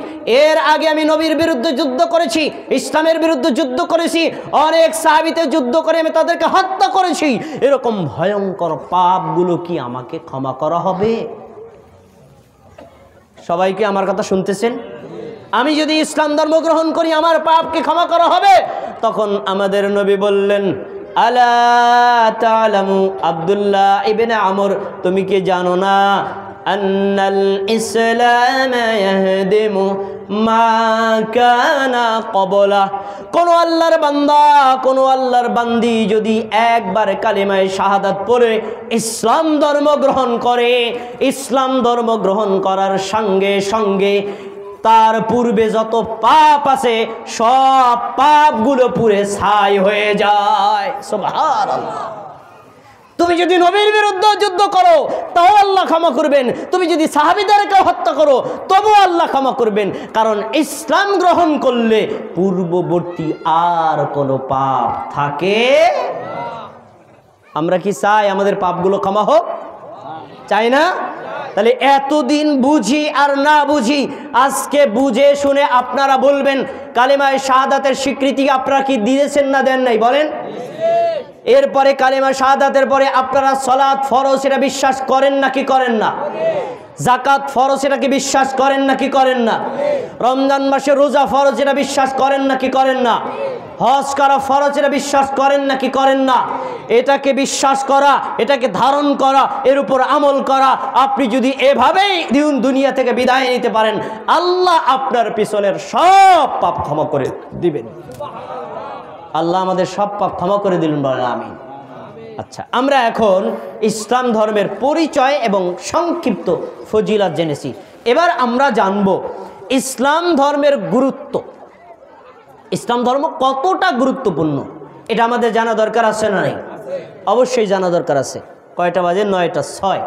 এর আগে আমি নবীর বিরুদ্ধে যুদ্ধ করেছি, ইসলামের বিরুদ্ধে যুদ্ধ করেছি, অনেক সাহাবীতে যুদ্ধ করে আমি তাদেরকে হত্যা করেছি, এরকম ভয়ঙ্কর পাপগুলো কি আমাকে ক্ষমা করা হবে? সবাইকে আমার কথা শুনতেছেন? আমি যদি ইসলাম ধর্ম গ্রহণ করি আমার পাপকে ক্ষমা করা হবে? তখন আমাদের নবী বললেন আলা তা'লামু আব্দুল্লাহ ইবনে আমর, তুমি কি জানো না আন্নাল ইসলাম ইয়াহদিমু মা কানা ক্বাবলা, কোন আল্লাহর বান্দা, কোন আল্লাহর বান্দি যদি একবার কালিমায়ে শাহাদাত পড়ে ইসলাম ধর্ম গ্রহণ করে, ইসলাম ধর্ম গ্রহণ করার সঙ্গে সঙ্গে তার পূর্বে যত পাপ আছে সব পাপগুলো পুরে ছাই হয়ে যায়। সুবহানাল্লাহ। তুমি যদি নবীর বিরুদ্ধে যুদ্ধ করো তাও আল্লাহ ক্ষমা করবেন, তুমি যদি সাহাবীদেরকে হত্যা করো তবুও আল্লাহ ক্ষমা করবেন, কারণ ইসলাম গ্রহণ করলে পূর্ববর্তী আর কোনো পাপ থাকে। আমরা কি চাই আমাদের পাপগুলো ক্ষমা হোক? চাই না? তাহলে এতদিন বুঝি আর না বুঝি, আজকে বুঝে শুনে আপনারা বলবেন কালেমায়ে শাহাদাতের স্বীকৃতি আপনারা কি দিয়েছেন না দেন নাই? বলেন। এরপরে কালেমা শাহাদাতের পরে আপনারা সালাত ফরজ এটা বিশ্বাস করেন নাকি করেন না? যাকাত ফরজ এটাকে বিশ্বাস করেন নাকি করেন না? রমজান মাসে রোজা ফরজ এটা বিশ্বাস করেন নাকি করেন না? হজ করা ফরজ এটা বিশ্বাস করেন নাকি করেন না? এটাকে বিশ্বাস করা, এটাকে ধারণ করা, এর উপর আমল করা, আপনি যদি এভাবেই দুনিয়া থেকে বিদায় নিতে পারেন, আল্লাহ আপনার পিছনের সব পাপ ক্ষমা করে দিবেন। আল্লাহ আমাদের সব পাপ ক্ষমা করে দিলেন, বলেন আমিন। আচ্ছা, আমরা এখন ইসলাম ধর্মের পরিচয় এবং সংক্ষিপ্ত ফজিলত জেনেছি। এবার আমরা জানব ইসলাম ধর্মের গুরুত্ব। ইসলাম ধর্ম কতটা গুরুত্বপূর্ণ এটা আমাদের জানা দরকার আছে না নাই? অবশ্যই জানা দরকার আছে। কয়টা বাজে? 9টা 6।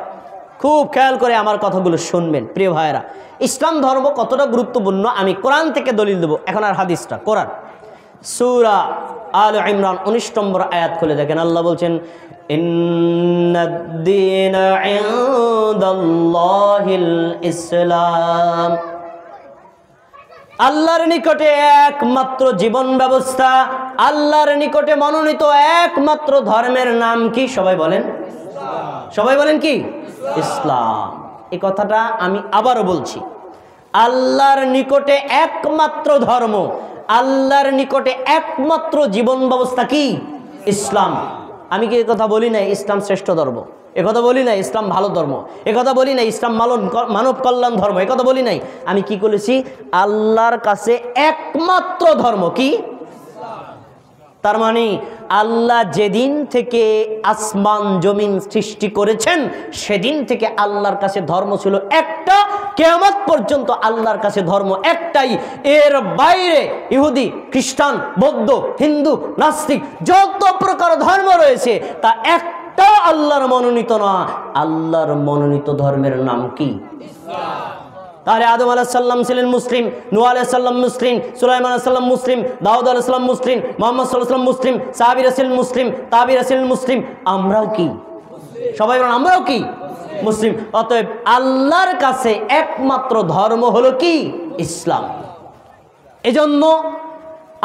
খুব খেয়াল করে আমার কথাগুলো শুনবেন প্রিয় ভাইয়েরা। ইসলাম ধর্ম কতটা গুরুত্বপূর্ণ আমি কোরআন থেকে দলিল দেব। এখন আর হাদিসটা, কোরআন সূরা আলে ইমরান 19 নম্বর আয়াত খুলে দেখেন, আল্লাহ বলছেন ইন্নাদ-দীনা ইনদাল্লাহিল ইসলাম, আল্লাহর নিকটে একমাত্র জীবন ব্যবস্থা, আল্লাহর নিকটে মনোনীত একমাত্র ধর্মের নাম কি? সবাই বলেন, সবাই বলেন কি? ইসলাম। এই কথাটা আমি আবারও বলছি, আল্লাহর নিকটে একমাত্র ধর্ম, আল্লাহর নিকটে একমাত্র জীবন ব্যবস্থা কি? ইসলাম। আমি কি কথা বলি না ইসলাম শ্রেষ্ঠ ধর্ম? একথা বলি নাই ইসলাম ভালো ধর্ম? একথা বলি নাই ইসলাম মানব কল্যাণ ধর্ম? একথা বলি নাই? আমি কি বলেছি? আল্লাহর কাছে একমাত্র ধর্ম কি? তার মানে আল্লাহ যেদিন থেকে আসমান জমিন সৃষ্টি করেছেন সেদিন থেকে আল্লাহর কাছে ধর্ম ছিল একটা, কিয়ামত পর্যন্ত আল্লাহর কাছে ধর্ম একটাই। এর বাইরে ইহুদি, খ্রিস্টান, বৌদ্ধ, হিন্দু, নাস্তিক যত প্রকার ধর্ম রয়েছে তা একটা আল্লাহর মনোনীত না। আল্লাহর মনোনীত ধর্মের নাম কি? ইসলাম। তাহলে আদম আলাইহিস সালাম ছিলেন মুসলিম, নূহ আলাইহিস সালাম মুসলিম, সুলাইমান আলাইহিস সালাম মুসলিম, দাউদ আলাইহিস সালাম মুসলিম, মুহাম্মদ সাল্লাল্লাহু আলাইহি ওয়াসাল্লাম মুসলিম, সাহাবীরা ছিলেন মুসলিম, তাবিঈরা ছিলেন মুসলিম। আমরাও কি? সবাই বলেন আমরাও কি? মুসলিম। অতএব আল্লাহর কাছে একমাত্র ধর্ম হলো কি? ইসলাম। এজন্য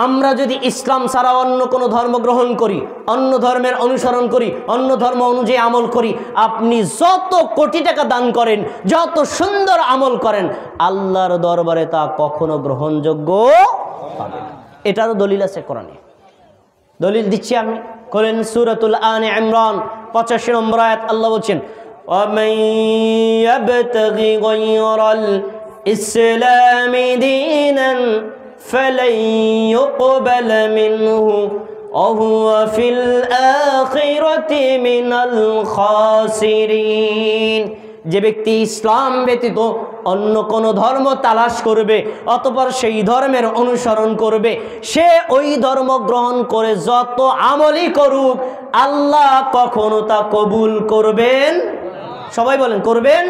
আমরা যদি ইসলাম ছাড়া অন্য কোনো ধর্ম গ্রহণ করি, অন্য ধর্মের অনুসরণ করি, অন্য ধর্ম অনুযায়ী আমল করি, আপনি যত কোটি টাকা দান করেন, যত সুন্দর আমল করেন, আল্লাহর দরবারে তা কখনো গ্রহণযোগ্য হবে না। এটারও দলিল আছে কোরআনে। দলিল দিচ্ছি আমি, করেন সূরাতুল আলে ইমরান 85 নম্বর আয়াত, আল্লাহ বলছেন ওয়ামান ইয়াবতাগি গায়রাল ইসলামি দীনান ফালান ইউকবালা মিনহু ওয়া হুয়া ফিল আখিরাতি মিনাল খাসিরিন। যে ব্যক্তি ইসলাম ব্যতীত অন্য কোনো ধর্ম তালাশ করবে, অতঃপর সেই ধর্মের অনুসরণ করবে, সে ওই ধর্ম গ্রহণ করে যত আমলই করুক, আল্লাহ কখনো তা কবুল করবেন, সবাই বলেন করবেন,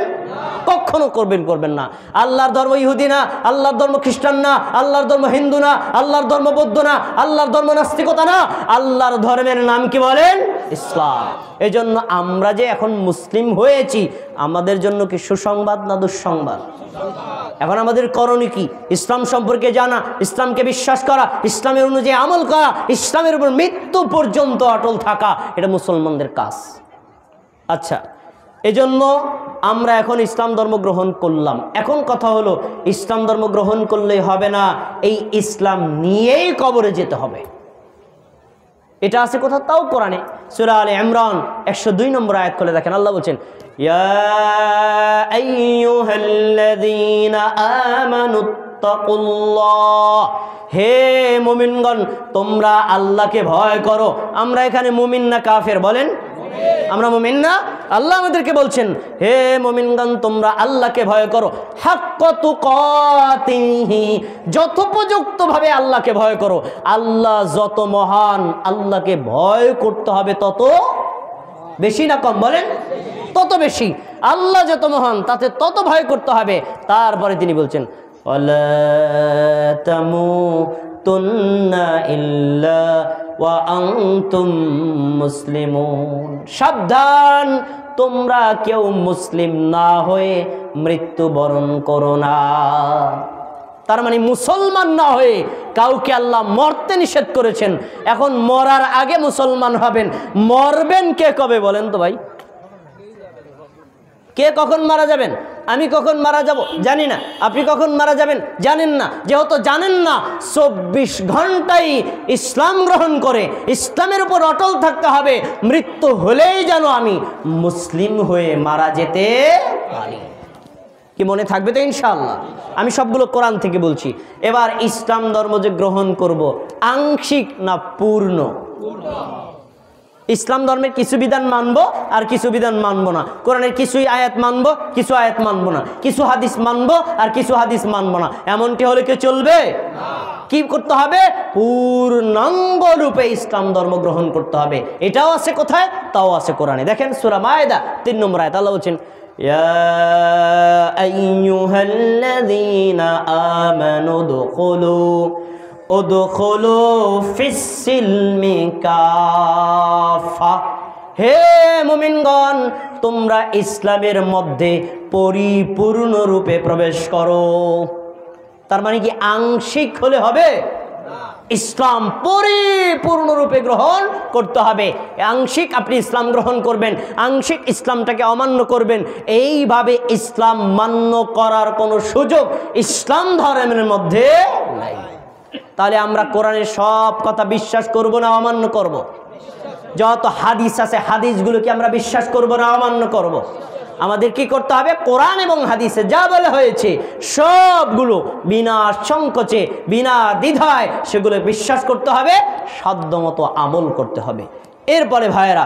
কখনো করবেন না। আল্লাহর ধর্ম ইহুদি না, আল্লাহর ধর্ম খ্রিস্টান না, আল্লাহর ধর্ম হিন্দু না, আল্লাহর ধর্ম বৌদ্ধ না, আল্লাহর ধর্ম নাস্তিকতা না, আল্লাহর ধর্মের নাম কি বলেন? ইসলাম। এই জন্য আমরা যে এখন মুসলিম হয়েছি, আমাদের জন্য কি সুসংবাদ না দুঃসংবাদ? এখন আমাদের করণীয় কি? ইসলাম সম্পর্কে জানা, ইসলামকে বিশ্বাস করা, ইসলামের অনুযায়ী আমল করা, ইসলামের উপর মৃত্যু পর্যন্ত অটল থাকা, এটা মুসলমানদের কাজ। আচ্ছা, এজন্য আমরা এখন ইসলাম ধর্ম গ্রহণ করলাম। এখন কথা হলো, ইসলাম ধর্ম গ্রহণ করলেই হবে না, এই ইসলাম নিয়েই কবরে যেতে হবে। এটা আছে কোথাও? তাও কোরআনে সূরা আলে ইমরান 102 নম্বর আয়াত খুলে দেখেন, আল্লাহ বলছেন ইয়া আইয়ুহাল্লাযীনা আমানুত্তাকুল্লাহ, হে মুমিনগণ তোমরা আল্লাহকে ভয় করো। আমরা এখানে মুমিন না কাফের? বলেন আমরা মুমিন না? আল্লাহ আমাদেরকে বলছেন হে মুমিনগণ তোমরা আল্লাহকে ভয় করো, হাক্কা তুকাতিহি, যথোপযুক্তভাবে আল্লাহকে ভয় করো। আল্লাহ যত মহান, আল্লাহকে ভয় করতে হবে তত বেশি না কম? বলেন তত বেশি। আল্লাহ যত মহান তাতে তত ভয় করতে হবে। তারপরে তিনি বলছেন ওয়ালা তামুতুন্না ইল্লা ওয়া আনতুম মুসলিমুন, সাবধান তোমরা কেউ মুসলিম না হয়ে মৃত্যুবরণ করো না। তার মানে মুসলমান না হয়ে কাউকে আল্লাহ মরতে নিষেধ করেছেন। এখন মরার আগে মুসলমান হবেন, মরবেন কে কবে বলেন তো ভাই? কে কখন মারা যাবেন? আমি কখন মারা যাব জানি না, আপনি কখন মারা যাবেন জানেন না। যেহেতু জানেন না, 24 ঘন্টাই ইসলাম গ্রহণ করে ইসলামের উপর অটল থাকতে হবে। মৃত্যু হলেই যেন আমি মুসলিম হয়ে মারা যেতে পারি। কি মনে থাকবে তো ইনশাআল্লাহ? আমি সবগুলো কোরআন থেকে বলছি। এবার ইসলাম ধর্ম যে গ্রহণ করব, আংশিক না পূর্ণ? ইসলাম ধর্মের কিছু বিধান মানবো আর কিছু বিধান মানবো না। কোরআনের কিছুই আয়াত মানবো, কিছু আয়াত মানবো না। কিছু হাদিস মানবো আর কিছু হাদিস মানবো না। এমনটি হলে কি চলবে? কি করতে হবে? পূর্ণাঙ্গ রূপে ইসলাম ধর্ম গ্রহণ করতে হবে। এটাও আছে কোথায়? তাও আছে কোরআনে। দেখেন সূরা মায়েদা 3 নম্বর আয়াত, আল্লাহ বলছেন ইয়া আইয়ুহাল্লাযীনা আমানু উদখুলু ফিস-সিলমি কাফা, হে মুমিনগণ তোমরা ইসলামের মধ্যে পরিপূর্ণ রূপে প্রবেশ করো। তার মানে কি আংশিক হলে হবে? ইসলাম পরিপূর্ণ রূপে গ্রহণ করতে হবে। আংশিক আপনি ইসলাম গ্রহণ করবেন, আংশিক ইসলামটাকে অমান্য করবেন, এইভাবে ইসলাম মান্য করার কোনো সুযোগ ইসলাম ধর্মের মধ্যে নাই। তাহলে আমরা কোরআনের সব কথা বিশ্বাস করব না অমান্য করব? যত হাদিস আছে হাদিসগুলোকে আমরা বিশ্বাস করব না অমান্য করব? আমাদের কি করতে হবে? কোরআন এবং হাদিসে যা বলা হয়েছে সবগুলো বিনা সংকোচে বিনা দ্বিধায় সেগুলো বিশ্বাস করতে হবে, সাধ্যমতো আমল করতে হবে। এরপরে ভাইয়েরা,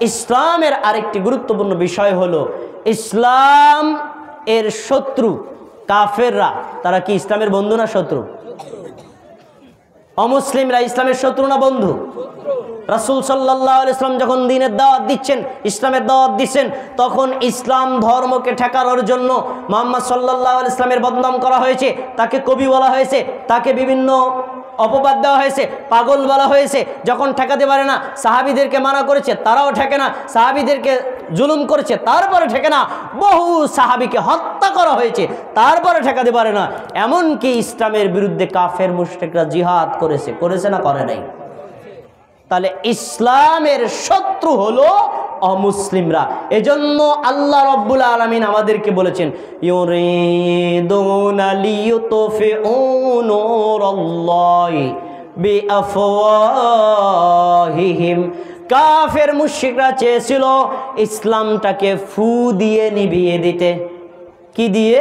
ইসলামের আরেকটি গুরুত্বপূর্ণ বিষয় হলো ইসলাম এর শত্রু কাফেররা। তারা কি ইসলামের বন্ধু না শত্রু? অমুসলিমরা ইসলামের শত্রু না বন্ধু? রাসূল সাল্লাল্লাহু আলাইহি ওয়াসাল্লাম যখন দ্বীনের দাওয়াত দিচ্ছেন, ইসলামের দাওয়াত দিচ্ছেন, তখন ইসলাম ধর্মকে ঠেকানোর জন্য মুহাম্মদ সাল্লাল্লাহু আলাইহি ওয়াসাল্লামের বদনাম করা হয়েছে, তাকে কবি বলা হয়েছে, তাকে বিভিন্ন অপবাদ দেওয়া হয়েছে, পাগল বলা হয়েছে। যখন ঠেকাতে পারে না, সাহাবীদেরকে মানা করেছে, তারাও ঠেকে না, সাহাবীদেরকে জুলুম করেছে, তারপরে ঠেকে না, বহু সাহাবীকে হত্যা হত্যা করা হয়েছে, তারপরে ঠেকাতে পারে না। এমনকি ইসলামের বিরুদ্ধে কাফের মুশরিকরা জিহাদ করেছে না করে নাই? তাহলে ইসলামের শত্রু হলো অমুসলিমরা। এজন্য আল্লাহ রাব্বুল আলামিন আমাদেরকে বলেছেন, ইউরিদুনা লিইউতফিউ নূরাল্লাহি বিআফওয়াহিহিম। কাফের মুশরিকরা চেয়েছিল ইসলামটাকে ফু দিয়ে নিভিয়ে দিতে। কি দিয়ে?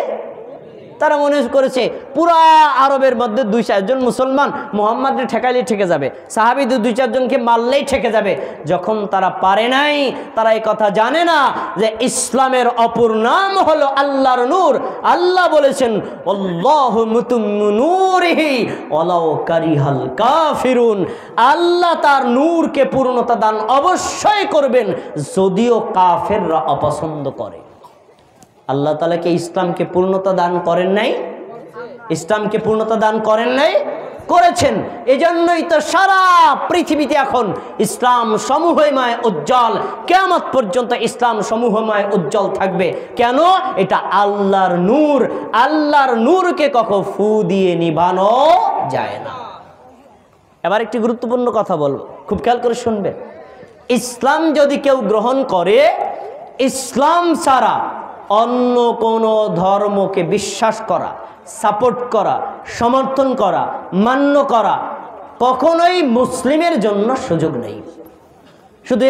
তারা মনে করেছে পুরা আরবের মধ্যে 2-4 জন মুসলমান মুহাম্মাদের ঠেকাইলে ঠেকে যাবে, সাহাবীদের 2-4 জনকে মারলেই ঠেকে যাবে। যখন তারা পারে নাই, তারা এই কথা জানে না যে ইসলামের অপর নাম হলো আল্লাহর নূর। আল্লাহ বলেছেন, আল্লাহু মুতিম্মু নূরিহি ওয়ালাউ কারিহাল কাফিরুন। আল্লাহ তার নূরকে পূর্ণতা দান অবশ্যই করবেন, যদিও কাফেররা অপছন্দ করে। আল্লাহ তাআলাকে ইসলামকে পূর্ণতা দান করেন নাই? ইসলামকে পূর্ণতা দান করেন নাই? করেছেন। এজন্যই তো সারা পৃথিবীতে এখন ইসলাম সমূহময় উজ্জ্বল, কিয়ামত পর্যন্ত ইসলাম সমূহময় উজ্জ্বল থাকবে। কেন? এটা আল্লাহর নূর। আল্লাহর নূরকে কখনো ফু দিয়ে নিভানো যায় না। এবার একটি গুরুত্বপূর্ণ কথা বলবো, খুব খেয়াল করে শুনবেন। ইসলাম যদি কেউ গ্রহণ করে, ইসলাম ছাড়া অন্য কোনো ধর্মকে বিশ্বাস করা, সাপোর্ট করা, সমর্থন করা, মান্য করা কখনোই মুসলিমের জন্য সুযোগ নেই। শুধু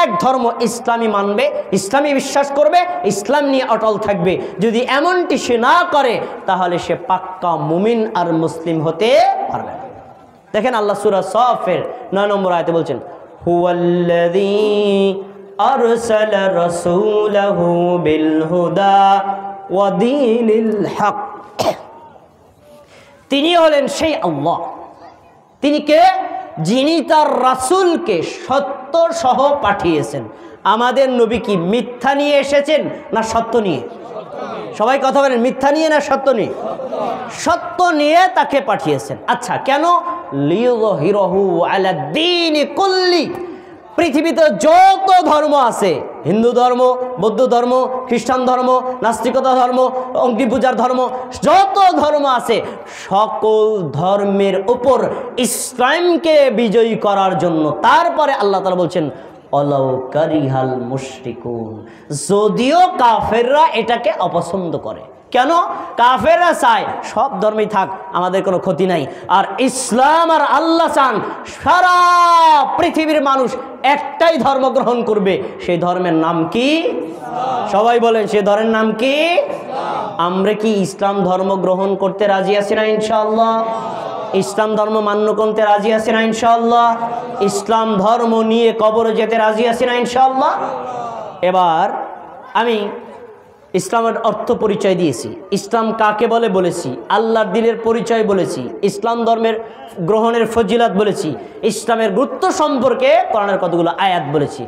এক ধর্ম ইসলামই মানবে, ইসলামী বিশ্বাস করবে, ইসলাম নিয়ে অটল থাকবে। যদি এমনটি সে না করে, তাহলে সে পাক্কা মুমিন আর মুসলিম হতে পারবে না। দেখেন আল্লাহ সূরা সফের 9 নম্বর আয়াতে বলছেন, হুয়াল্লাযী আরসালা রাসূলাহু বিল হুদা ওয়া দীনিল হক। তিনি হলেন সেই আল্লাহ। তিনি কে? যিনি তার রাসূলকে সত্য সহ পাঠিয়েছেন। আমাদের নবী কি মিথ্যা নিয়ে এসেছেন না সত্য নিয়ে? সবাই কথা বলেন, মিথ্যা নিয়ে না সত্য নিয়ে? সত্য নিয়ে তাকে পাঠিয়েছেন। আচ্ছা, কেন? লিইয়ুযহিরাহু আলা দ্বীনি কুল্লি। পৃথিবীতে যত ধর্ম আছে, হিন্দু ধর্ম, বৌদ্ধ ধর্ম, খ্রিস্টান ধর্ম, নাস্তিকতা ধর্ম, অগ্নি পূজার ধর্ম, যত ধর্ম আছে সকল ধর্মের উপর ইসলামকে বিজয়ী করার জন্য তারপরে আল্লাহ তাআলা বলছেন, ওয়ালাউ কারিহাল মুশরিকুন। যদিও কাফেররা এটাকে অপছন্দ করে। কেন? কাফেররা চায় সব ধর্মেই থাক, আমাদের কোনো ক্ষতি নাই। আর ইসলাম আর আল্লাহ চান সারা পৃথিবীর মানুষ একটাই ধর্ম গ্রহণ করবে। সেই ধর্মের নাম কি? সবাই বলেন, সেই ধর্মের নাম কি? আমরা কি ইসলাম ধর্ম গ্রহণ করতে রাজি আছি না? ইনশাআল্লাহ। ইসলাম ধর্ম মান্য করতে রাজি আছি না? ইনশাআল্লাহ। ইসলাম ধর্ম নিয়ে কবরে যেতে রাজি আছি না? ইনশাআল্লাহ। এবার আমি ইসলামের অর্থ পরিচয় দিয়েছি, ইসলাম কাকে বলে বলেছি, আল্লাহর দ্বীনের পরিচয় বলেছি, ইসলাম ধর্মের গ্রহণের ফজিলত বলেছি, ইসলামের গুরুত্ব সম্পর্কে কোরআনের কতগুলো আয়াত বলেছি।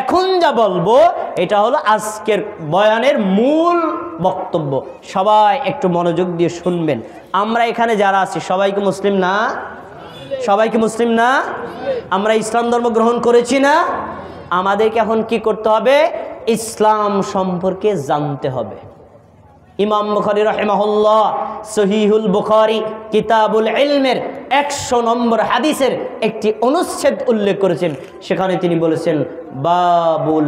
এখন যা বলবো এটা হলো আজকের বয়ানের মূল বক্তব্য। সবাই একটু মনোযোগ দিয়ে শুনবেন। আমরা এখানে যারা আছি সবাই কি মুসলিম না? সবাই কি মুসলিম না? আমরা ইসলাম ধর্ম গ্রহণ করেছি না? আমাদেরকে এখন কি করতে হবে? ইসলাম সম্পর্কে জানতে হবে। ইমাম বুখারী রাহিমাহুল্লাহ সহিহুল বুখারী কিতাবুল ইলমের 100 নম্বর হাদিসের একটি অনুচ্ছেদ উল্লেখ করেছেন। সেখানে তিনি বলেছেন, বাবুল